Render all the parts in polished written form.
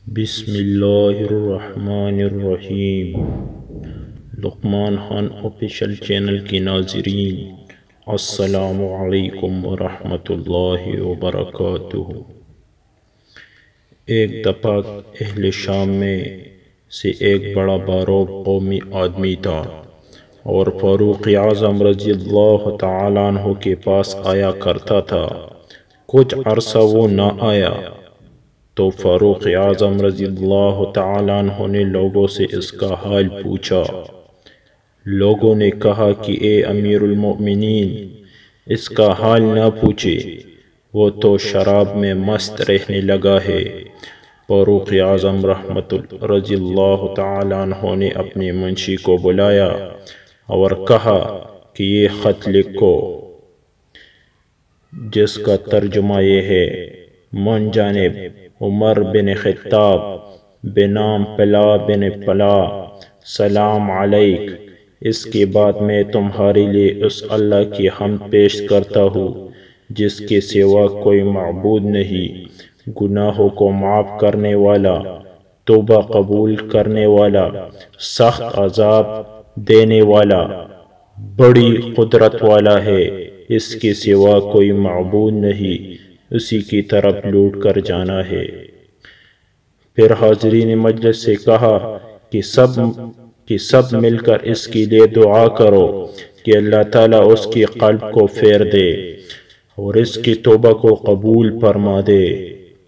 بسم اللہ الرحمن الرحیم۔ لقمان خان آفیشل چینل کی ناظرین، السلام علیکم ورحمۃ اللہ وبرکاتہ۔ ایک دفعہ اہل شام میں سے ایک بڑا باروق قومی آدمی تھا اور فاروق اعظم رضی اللہ تعالیٰ عنہ کے پاس آیا کرتا تھا۔ کچھ عرصہ وہ نہ آیا تو فاروق اعظم رضی اللہ تعالیٰ عنہ نے لوگوں سے اس کا حال پوچھا۔ لوگوں نے کہا کہ اے امیر المؤمنین، اس کا حال نہ پوچھے، وہ تو شراب میں مست رہنے لگا ہے۔ فاروق اعظم رضی اللہ تعالیٰ عنہ نے اپنے منشی کو بلایا اور کہا کہ یہ خط لکھو، جس کا ترجمہ یہ ہے: من جانب عمر بن خطاب بنام پلا بن پلا، سلام علیک۔ اس کے بعد میں تمہارے لیے اس اللہ کی حمد پیش کرتا ہوں جس کے سوا کوئی معبود نہیں، گناہوں کو معاف کرنے والا، توبہ قبول کرنے والا، سخت عذاب دینے والا، بڑی قدرت والا ہے۔ اس کے سوا کوئی معبود نہیں، اسی کی طرف لوٹ کر جانا ہے۔ پھر حاضرین مجلس سے کہا کہ سب مل کر اس کے لیے دعا کرو کہ اللہ تعالیٰ اس کی قلب کو پھیر دے اور اس کی توبہ کو قبول فرما دے۔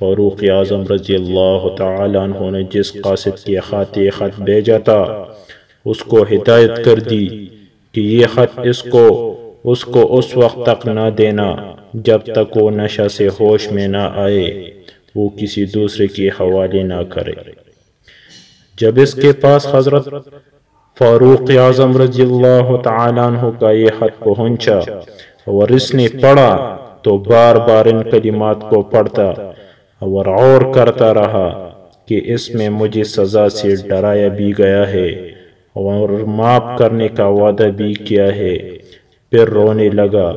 فاروق اعظم رضی اللہ تعالیٰ عنہ نے جس قاصد کے خط یہ خط بھیجا تھا اس کو ہدایت کر دی کہ یہ خط اس کو اس وقت تک نہ دینا جب تک وہ نشہ سے ہوش میں نہ آئے، وہ کسی دوسرے کے حوالے نہ کرے۔ جب اس کے پاس حضرت فاروق اعظم رضی اللہ تعالیٰ عنہ کا یہ خط پہنچا اور اس نے پڑھا تو بار بار ان کلمات کو پڑھتا اور کرتا رہا کہ اس میں مجھے سزا سے ڈرایا بھی گیا ہے اور معاف کرنے کا وعدہ بھی کیا ہے۔ پھر رونے لگا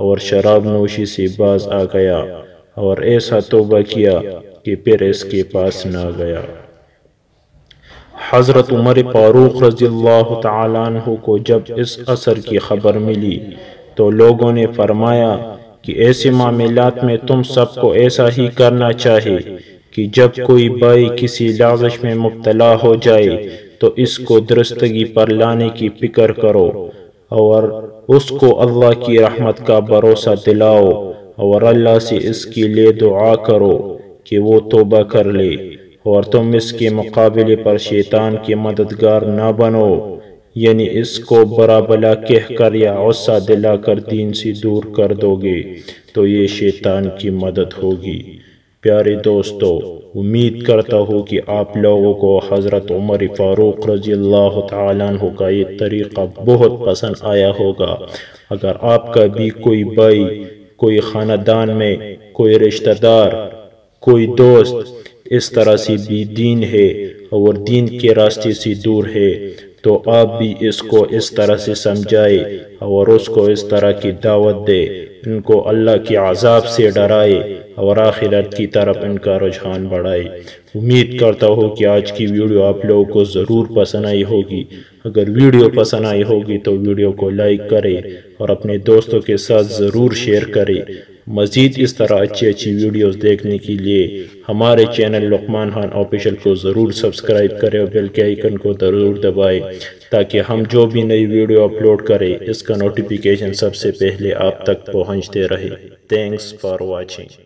اور شراب نوشی سے باز آ گیا اور ایسا توبہ کیا کہ پھر اس کے پاس نہ گیا۔ حضرت عمر فاروق رضی اللہ تعالیٰ عنہ کو جب اس اثر کی خبر ملی تو لوگوں نے فرمایا کہ ایسے معاملات میں تم سب کو ایسا ہی کرنا چاہیے کہ جب کوئی بھائی کسی لغزش میں مبتلا ہو جائے تو اس کو درستگی پر لانے کی فکر کرو اور اس کو اللہ کی رحمت کا بھروسہ دلاؤ اور اللہ سے اس کے لیے دعا کرو کہ وہ توبہ کر لے، اور تم اس کے مقابلے پر شیطان کے مددگار نہ بنو، یعنی اس کو برا بلا کہہ کر یا غصہ دلا کر دین سے دور کر دو گے تو یہ شیطان کی مدد ہوگی۔ پیارے دوستو، امید کرتا ہوں کہ آپ لوگوں کو حضرت عمر فاروق رضی اللہ تعالیٰ عنہ کا یہ طریقہ بہت پسند آیا ہوگا۔ اگر آپ کا بھی کوئی بھائی، کوئی خاندان میں کوئی رشتہ دار، کوئی دوست اس طرح سے بھی دین ہے اور دین کے راستے سے دور ہے تو آپ بھی اس کو اس طرح سے سمجھائے اور اس کو اس طرح کی دعوت دے، ان کو اللہ کے عذاب سے ڈرائے اور آخرت کی طرف ان کا رجحان بڑھائے۔ امید کرتا ہوں کہ آج کی ویڈیو آپ لوگوں کو ضرور پسند آئی ہوگی۔ اگر ویڈیو پسند آئی ہوگی تو ویڈیو کو لائک کریں اور اپنے دوستوں کے ساتھ ضرور شیئر کریں۔ مزید اس طرح اچھی ویڈیوز دیکھنے کے لیے ہمارے چینل لقمان خان آفیشل کو ضرور سبسکرائب کریں اور بیل کے آئیکن کو ضرور دبائیں تاکہ ہم جو بھی نئی ویڈیو اپلوڈ کریں اس کا نوٹیفیکیشن سب سے پہلے آپ تک پہنچتے رہے۔ Thanks for watching.